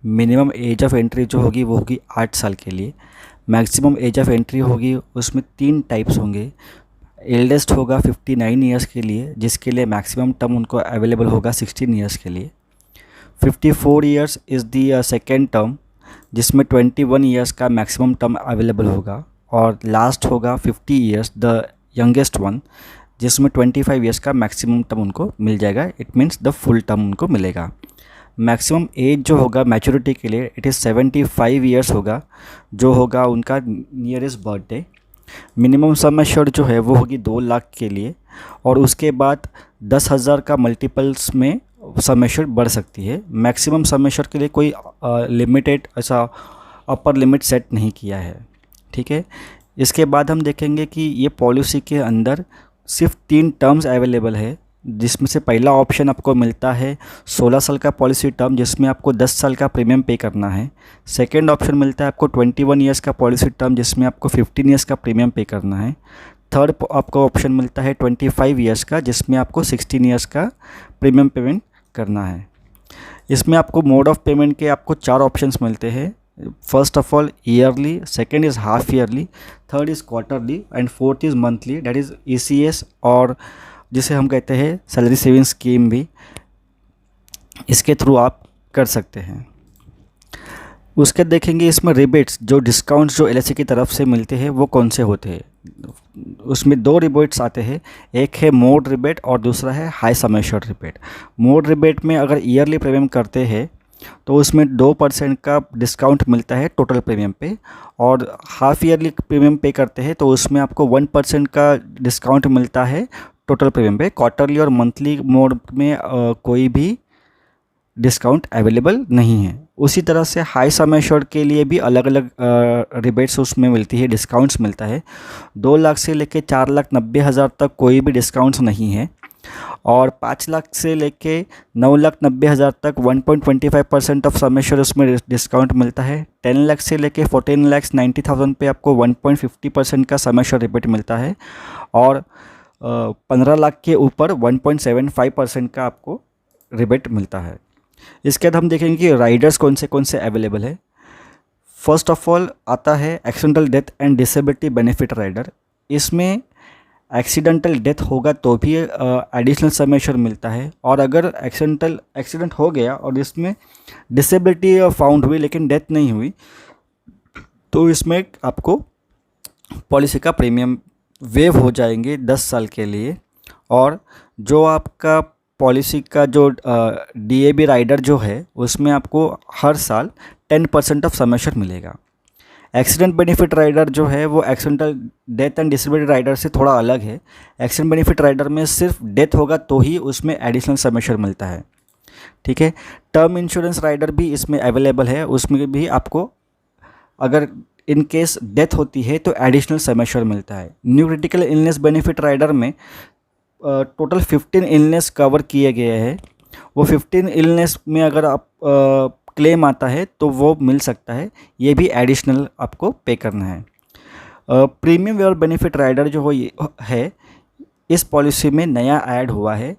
Minimum age of entry जो होगी वो होगी 8 साल के लिए। मैक्सिमम एज ऑफ एंट्री होगी, उसमें 3 टाइप्स होंगे। एल्डेस्ट होगा 59 ईयर्स के लिए, जिसके लिए मैक्सिमम टर्म उनको अवेलेबल होगा 16 ईयर्स के लिए। 54 years is the second term, जिसमें 21 ईयर्स का मैक्सिमम टर्म अवेलेबल होगा। और लास्ट होगा 50 ईयर्स, द यंगेस्ट वन, जिसमें 25 ईयर्स का मैक्सिमम टर्म उनको मिल जाएगा। It means the full term उनको मिलेगा। मैक्सिमम एज जो होगा मैच्योरिटी के लिए इट इज़ 75 ईयर्स होगा, जो होगा उनका nearest birthday. Minimum sum assured जो है वो होगी 2 लाख के लिए, और उसके बाद 10,000 का मल्टीपल्स में सम एश्योर्ड बढ़ सकती है। मैक्सिमम सम एश्योर्ड के लिए कोई लिमिटेड ऐसा अपर लिमिट सेट नहीं किया है। ठीक है, इसके बाद हम देखेंगे कि ये पॉलिसी के अंदर सिर्फ 3 टर्म्स अवेलेबल है, जिसमें से पहला ऑप्शन आपको मिलता है 16 साल का पॉलिसी टर्म, जिसमें आपको 10 साल का प्रीमियम पे करना है। सेकेंड ऑप्शन मिलता है आपको 21 ईयर्स का पॉलिसी टर्म, जिसमें आपको 15 ईयर्स का प्रीमियम पे करना है। थर्ड आपको ऑप्शन मिलता है 25 ईयर्स का, जिसमें आपको 16 ईयर्स का प्रीमियम पेमेंट करना है। इसमें आपको मोड ऑफ पेमेंट के आपको 4 ऑप्शंस मिलते हैं। First of all yearly, second is half yearly, third is quarterly and fourth is monthly, that is ECS, और जिसे हम कहते हैं सैलरी सेविंग स्कीम भी, इसके थ्रू आप कर सकते हैं। उसके देखेंगे इसमें रिबेट्स, जो डिस्काउंट्स जो LIC की तरफ से मिलते हैं वो कौन से होते हैं। उसमें 2 रिबेट्स आते हैं, एक है मोड रिबेट और दूसरा है high sum assured rebate. Mode rebate में अगर ईयरली प्रीमियम करते हैं तो उसमें 2% का डिस्काउंट मिलता है टोटल प्रीमियम पे, और हाफ ईयरली प्रीमियम पे करते हैं तो उसमें आपको 1% का डिस्काउंट मिलता है टोटल प्रीमियम पे। क्वार्टरली और मंथली मोड में कोई भी डिस्काउंट अवेलेबल नहीं है। उसी तरह से हाई सम एश्योर्ड के लिए भी अलग अलग रिबेट्स उसमें मिलती है, डिस्काउंट्स मिलता है। 2 लाख से लेके 4,90,000 तक कोई भी डिस्काउंट्स नहीं है, और 5 लाख से लेके 9,90,000 तक 1.25% ऑफ सम एश्योर्ड उसमें डिस्काउंट मिलता है। 10 लाख से लेके 14,90,000 पे आपको 1.50% का सम एश्योर्ड रिबेट मिलता है, और 15 लाख के ऊपर 1.75% का आपको रिबेट मिलता है। इसके बाद हम देखेंगे कि राइडर्स कौन से अवेलेबल है। फर्स्ट ऑफ ऑल आता है accidental death and disability benefit rider. इसमें एक्सीडेंटल डेथ होगा तो भी एडिशनल सम एश्योर्ड मिलता है, और अगर एक्सीडेंट हो गया और इसमें डिसेबिलिटी फाउंड हुई लेकिन डेथ नहीं हुई, तो इसमें आपको पॉलिसी का प्रीमियम वेव हो जाएंगे 10 साल के लिए। और जो आपका पॉलिसी का जो DAB राइडर जो है उसमें आपको हर साल 10% ऑफ सम एश्योर्ड मिलेगा। एक्सीडेंट बेनिफिट राइडर जो है वो accidental death and disability rider से थोड़ा अलग है। एक्सीडेंट बेनिफिट राइडर में सिर्फ डेथ होगा तो ही उसमें एडिशनल सम एश्योर्ड मिलता है। ठीक है, टर्म इंश्योरेंस राइडर भी इसमें अवेलेबल है, उसमें भी आपको अगर इन केस डेथ होती है तो एडिशनल सम एश्योर्ड मिलता है। New critical illness benefit rider में टोटल 15 इलनेस कवर किए गए हैं। वो 15 इलनेस में अगर आप क्लेम आता है तो वो मिल सकता है, ये भी एडिशनल आपको पे करना है। प्रीमियम वेयर बेनिफिट राइडर जो हो है इस पॉलिसी में नया ऐड हुआ है।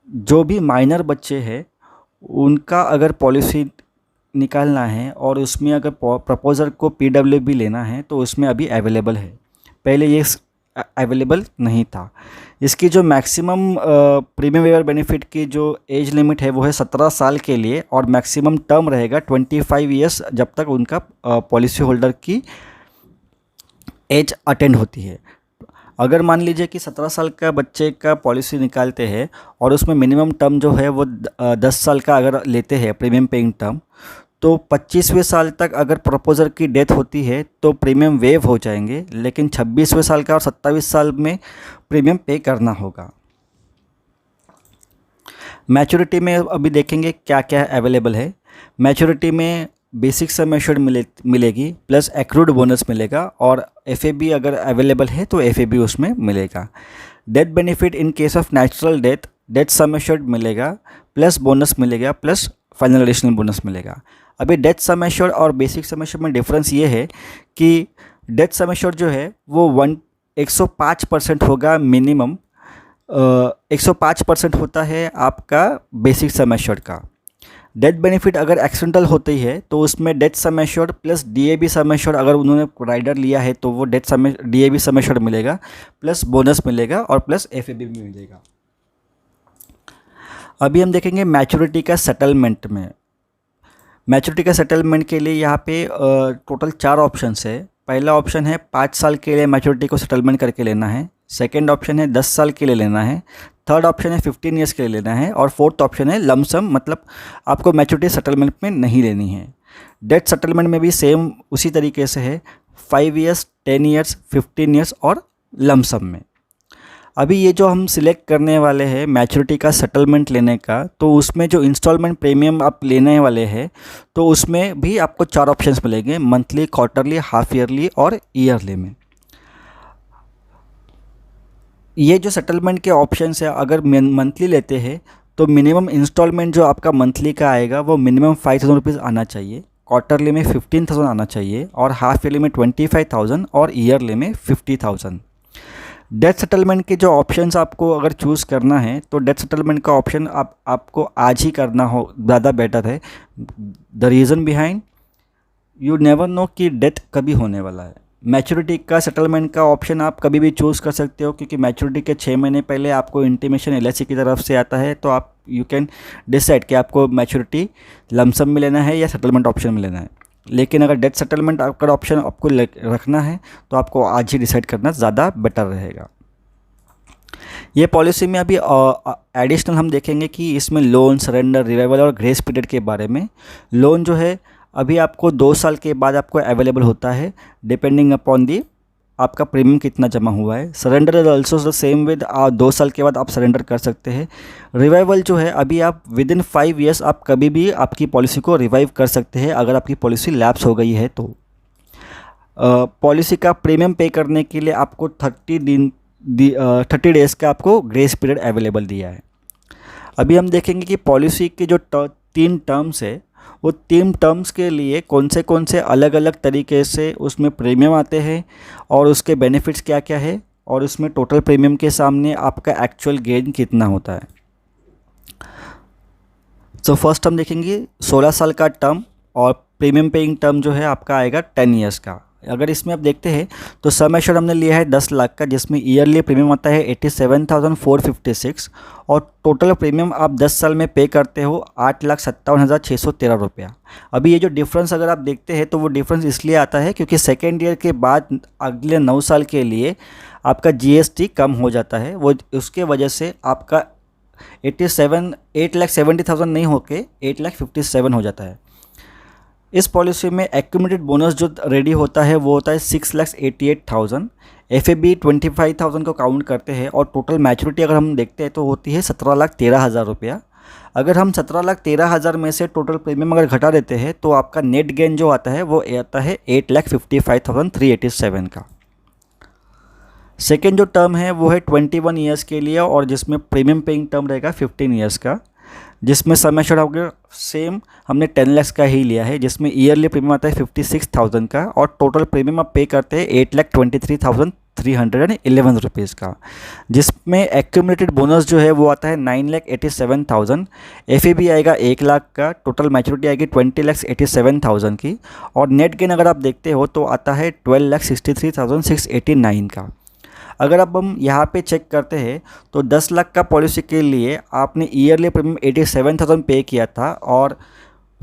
जो भी माइनर बच्चे हैं उनका अगर पॉलिसी निकालना है और उसमें अगर प्रपोजर को PWB लेना है तो उसमें अभी अवेलेबल है, पहले ये अवेलेबल नहीं था। इसकी जो मैक्सिमम प्रीमियम वेयर बेनिफिट की जो एज लिमिट है वो है 17 साल के लिए, और मैक्सिमम टर्म रहेगा 25 ईयर्स जब तक उनका पॉलिसी होल्डर की एज अटेंड होती है। अगर मान लीजिए कि 17 साल का बच्चे का पॉलिसी निकालते हैं और उसमें मिनिमम टर्म जो है वो 10 साल का अगर लेते हैं प्रीमियम पेइंग टर्म, तो 25वें साल तक अगर प्रपोजर की डेथ होती है तो प्रीमियम वेव हो जाएंगे, लेकिन 26वें साल का और 27 साल में प्रीमियम पे करना होगा। मैच्योरिटी में अभी देखेंगे क्या क्या अवेलेबल है। मैच्योरिटी में बेसिक सम एश्योर्ड मिलेगी प्लस एक्रूड बोनस मिलेगा, और FAB अगर अवेलेबल है तो FAB उसमें मिलेगा। Death benefit in case of natural death, death some assured मिलेगा प्लस बोनस मिलेगा प्लस फाइनल एडिशनल बोनस मिलेगा। अभी डेथ सम एश्योर्ड और बेसिक सम एश्योर्ड में डिफरेंस ये है कि डेथ सम एश्योर्ड जो है वो 105% होगा मिनिमम, 105% होता है आपका बेसिक सम एश्योर्ड का। डेथ बेनिफिट अगर एक्सीडेंटल होती है तो उसमें death sum assured plus DAB sum assured, अगर उन्होंने राइडर लिया है तो वो डीएबी सम एश्योर्ड मिलेगा, प्लस बोनस मिलेगा और प्लस एफएबी भी मिलेगा। अभी हम देखेंगे मैच्योरिटी का सेटलमेंट में। मैच्योरिटी का सेटलमेंट के लिए यहाँ पे टोटल 4 ऑप्शंस है। पहला ऑप्शन है 5 साल के लिए मैच्योरिटी को सेटलमेंट करके लेना है। सेकेंड ऑप्शन है 10 साल के लिए लेना है। थर्ड ऑप्शन है 15 ईयर्स के लिए लेना है। और फोर्थ ऑप्शन है लमसम, मतलब आपको मैच्योरिटी सेटलमेंट में नहीं लेनी है। डेथ सेटलमेंट में भी सेम उसी तरीके से है, 5 ईयर्स, 10 ईयर्स, 15 ईयर्स और लमसम में। अभी ये जो हम सिलेक्ट करने वाले हैं मैच्योरिटी का सेटलमेंट लेने का, तो उसमें जो इंस्टॉलमेंट प्रीमियम आप लेने वाले हैं तो उसमें भी आपको 4 ऑप्शंस मिलेंगे, मंथली, क्वार्टरली, हाफ ईयरली और ईयरली में। ये जो सेटलमेंट के ऑप्शंस है, अगर मंथली लेते हैं तो मिनिमम इंस्टॉलमेंट जो आपका मंथली का आएगा वो मिनिमम 5,000 रुपीज़ आना चाहिए, क्वार्टरली में 15,000 आना चाहिए और हाफ ईयरली में 25,000 और ईयरली में 50,000। डेथ सेटलमेंट के जो ऑप्शंस आपको अगर चूज़ करना है तो डेथ सेटलमेंट का ऑप्शन आपको आज ही करना हो ज़्यादा बेटर है। The reason behind, you never know कि डेथ कभी होने वाला है। मैच्योरिटी का सेटलमेंट का ऑप्शन आप कभी भी चूज़ कर सकते हो, क्योंकि मैच्योरिटी के 6 महीने पहले आपको इंटीमेशन एलआईसी की तरफ से आता है, तो आप यू कैन डिसाइड कि आपको मैच्योरिटी लमसम में लेना है या सेटलमेंट ऑप्शन में लेना है। लेकिन अगर डेथ सेटलमेंट का ऑप्शन आपको रखना है तो आपको आज ही डिसाइड करना ज़्यादा बेटर रहेगा। ये पॉलिसी में अभी एडिशनल हम देखेंगे कि इसमें लोन, सरेंडर, रिवाइवल और ग्रेस पीरियड के बारे में। लोन जो है अभी आपको 2 साल के बाद आपको अवेलेबल होता है, डिपेंडिंग अपॉन दी आपका प्रीमियम कितना जमा हुआ है। Surrender is also the same with 2 साल के बाद आप सरेंडर कर सकते हैं। रिवाइवल जो है अभी आप विद इन 5 ईयर्स आप कभी भी आपकी पॉलिसी को रिवाइव कर सकते हैं अगर आपकी पॉलिसी लैप्स हो गई है तो। पॉलिसी का प्रीमियम पे करने के लिए आपको 30 डेज़ का आपको ग्रेस पीरियड अवेलेबल दिया है। अभी हम देखेंगे कि पॉलिसी के जो 3 टर्म्स है वो 3 टर्म्स के लिए कौन से अलग अलग तरीके से उसमें प्रीमियम आते हैं और उसके बेनिफिट्स क्या क्या है और उसमें टोटल प्रीमियम के सामने आपका एक्चुअल गेन कितना होता है। सो फर्स्ट हम देखेंगे 16 साल का टर्म और प्रीमियम पेइंग टर्म जो है आपका आएगा 10 ईयर्स का। अगर इसमें आप देखते हैं तो सम एश्योर्ड हमने लिया है 10 लाख का, जिसमें ईयरली प्रीमियम आता है 87,456 और टोटल प्रीमियम आप 10 साल में पे करते हो 8,57,613 रुपया। अभी ये जो डिफरेंस अगर आप देखते हैं तो वो डिफरेंस इसलिए आता है क्योंकि सेकेंड ईयर के बाद अगले 9 साल के लिए आपका जीएसटी कम हो जाता है, वो उसके वजह से आपका 8,70,000 नहीं होके 8,57,000 हो जाता है। इस पॉलिसी में एक्यूमुलेटेड बोनस जो रेडी होता है वो होता है 6,88,000, एफएबी 25,000 को काउंट करते हैं और टोटल मैच्योरिटी अगर हम देखते हैं तो होती है 17,13,000 रुपया। अगर हम 17,13,000 में से टोटल प्रीमियम अगर घटा देते हैं तो आपका नेट गेन जो आता है वो आता है 8,55,387 का। सेकेंड जो टर्म है वो है 21 ईयर्स के लिए और जिसमें प्रीमियम पेइंग टर्म रहेगा 15 ईयर्स का, जिसमें सम एश्योर्ड होगा सेम हमने 10 लाख का ही लिया है, जिसमें ईयरली प्रीमियम आता है 56,000 का और टोटल प्रीमियम आप पे करते हैं 8,23,311 रुपीज़ का, जिसमें एक्यूमुलेटेड बोनस जो है वो आता है 9,87,000, एफएबी आएगा 1 लाख का, टोटल मैच्योरिटी आएगी 20,87,000 की और नेट गेन अगर आप देखते हो तो आता है 12,63,689 का। अगर अब हम यहाँ पे चेक करते हैं तो 10 लाख का पॉलिसी के लिए आपने ईयरली प्रीमियम 87,000 पे किया था और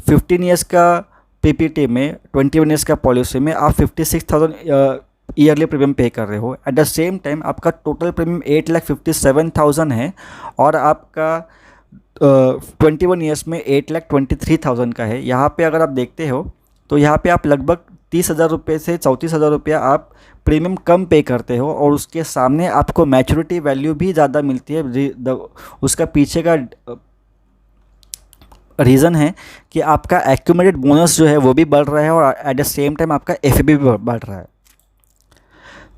15 ईयर्स का पीपीटी में 21 ईयर्स का पॉलिसी में आप 56,000 ईयरली प्रीमियम पे कर रहे हो। एट द सेम टाइम आपका टोटल प्रीमियम 8,57,000 है और आपका 21 ईयर्स में 8,23,000 का है। यहाँ पे अगर आप देखते हो तो यहाँ पे आप लगभग 30,000 रुपये से 34,000 रुपया आप प्रीमियम कम पे करते हो और उसके सामने आपको मैच्योरिटी वैल्यू भी ज़्यादा मिलती है। उसका पीछे का रीज़न है कि आपका एक्यूमुलेटेड बोनस जो है वो भी बढ़ रहा है और एट द सेम टाइम आपका एफबी भी बढ़ रहा है।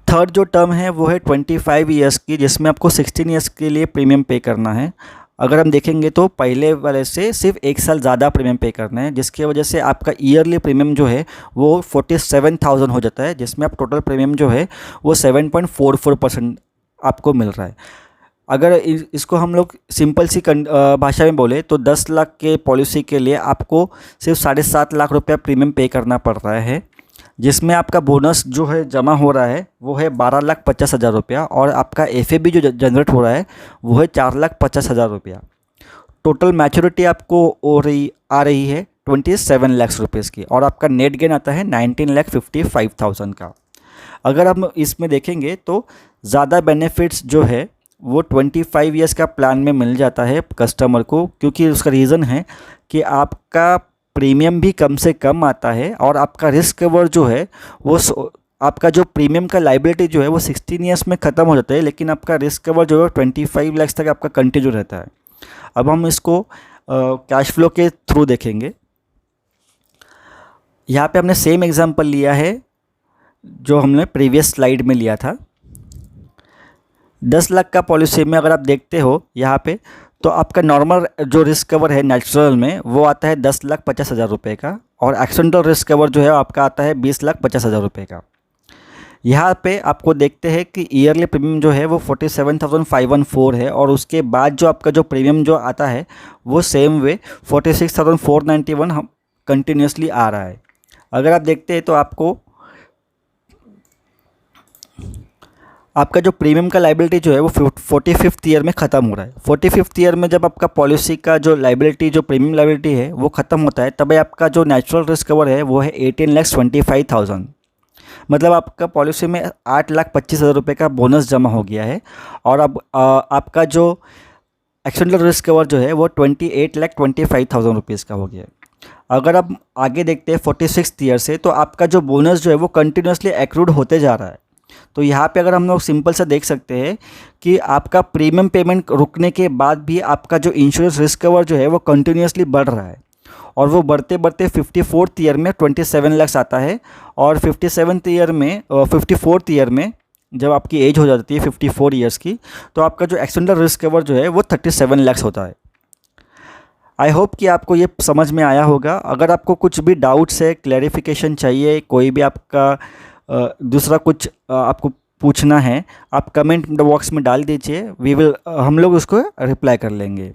थर्ड जो टर्म है वो है 25 ईयर्स की, जिसमें आपको 16 ईयर्स के लिए प्रीमियम पे करना है। अगर हम देखेंगे तो पहले वाले से सिर्फ 1 साल ज़्यादा प्रीमियम पे करना है, जिसकी वजह से आपका ईयरली प्रीमियम जो है वो 47,000 हो जाता है, जिसमें आप टोटल प्रीमियम जो है वो 7.44% आपको मिल रहा है। अगर इसको हम लोग सिंपल सी भाषा में बोले तो 10 लाख के पॉलिसी के लिए आपको सिर्फ 7.5 लाख रुपया प्रीमियम पे करना पड़ रहा है, जिसमें आपका बोनस जो है जमा हो रहा है वो है 12,50,000 रुपया, और आपका FAB जो जनरेट हो रहा है वो है 4,50,000 रुपया। टोटल मैच्योरिटी आपको आ रही है 27 लाख रुपीज़ की, और आपका नेट गेन आता है 19,55,000 का। अगर हम इसमें देखेंगे तो ज़्यादा बेनिफिट्स जो है वो 25 ईयर्स का प्लान में मिल जाता है कस्टमर को, क्योंकि उसका रीज़न है कि आपका प्रीमियम भी कम से कम आता है, और आपका रिस्क कवर जो है वो आपका जो प्रीमियम का लाइबिलिटी जो है वो 16 ईयर्स में ख़त्म हो जाता है, लेकिन आपका रिस्क कवर जो है 25 लाख तक आपका कंटिन्यू रहता है। अब हम इसको कैश फ्लो के थ्रू देखेंगे। यहाँ पे हमने सेम एग्जांपल लिया है जो हमने प्रीवियस स्लाइड में लिया था। 10 लाख का पॉलिसी में अगर आप देखते हो यहाँ पे, तो आपका नॉर्मल जो रिस्क कवर है नेचुरल में वो आता है 10,50,000 रुपये का, और एक्सीडेंटल रिस्क कवर जो है आपका आता है 20,50,000 रुपये का। यहाँ पे आपको देखते हैं कि ईयरली प्रीमियम जो है वो 47,514 है, और उसके बाद जो आपका जो प्रीमियम जो आता है वो सेम वे 46,491 हम कंटिन्यूसली आ रहा है। अगर आप देखते हैं तो आपका जो प्रीमियम का लाइबिलिटी जो है वो 45th ईयर में ख़त्म हो रहा है। 45th ईयर में जब आपका पॉलिसी का जो लाइबिलिटी जो प्रीमियम लाइबिलिटी है वो ख़त्म होता है, तभी आपका जो नेचुरल रिस्क कवर है वो है 18,25,000। मतलब आपका पॉलिसी में 8,25,000 रुपये का बोनस जमा हो गया है, और अब आपका जो एक्सीडेंटल रिस्क कवर जो है वो 28,25,000 रुपीज़ का हो गया है। अगर आप आगे देखते हैं 46th ईयर से, तो आपका जो बोनस जो है वो कंटिन्यूसली एक्रूड होते जा रहा है। तो यहाँ पे अगर हम लोग सिंपल सा देख सकते हैं कि आपका प्रीमियम पेमेंट रुकने के बाद भी आपका जो इंश्योरेंस रिस्क कवर जो है वो कंटिन्यूसली बढ़ रहा है, और वो बढ़ते बढ़ते 54th ईयर में 27 लाख आता है, और 54th ईयर में जब आपकी एज हो जाती है 54 ईयर्स की, तो आपका जो एक्सीडेंटल रिस्क कवर जो है वो 37 लाख होता है। आई होप कि आपको ये समझ में आया होगा। अगर आपको कुछ भी डाउट्स है, क्लैरिफिकेशन चाहिए, कोई भी आपका दूसरा कुछ आपको पूछना है, आप कमेंट बॉक्स में डाल दीजिए, हम लोग उसको रिप्लाई कर लेंगे।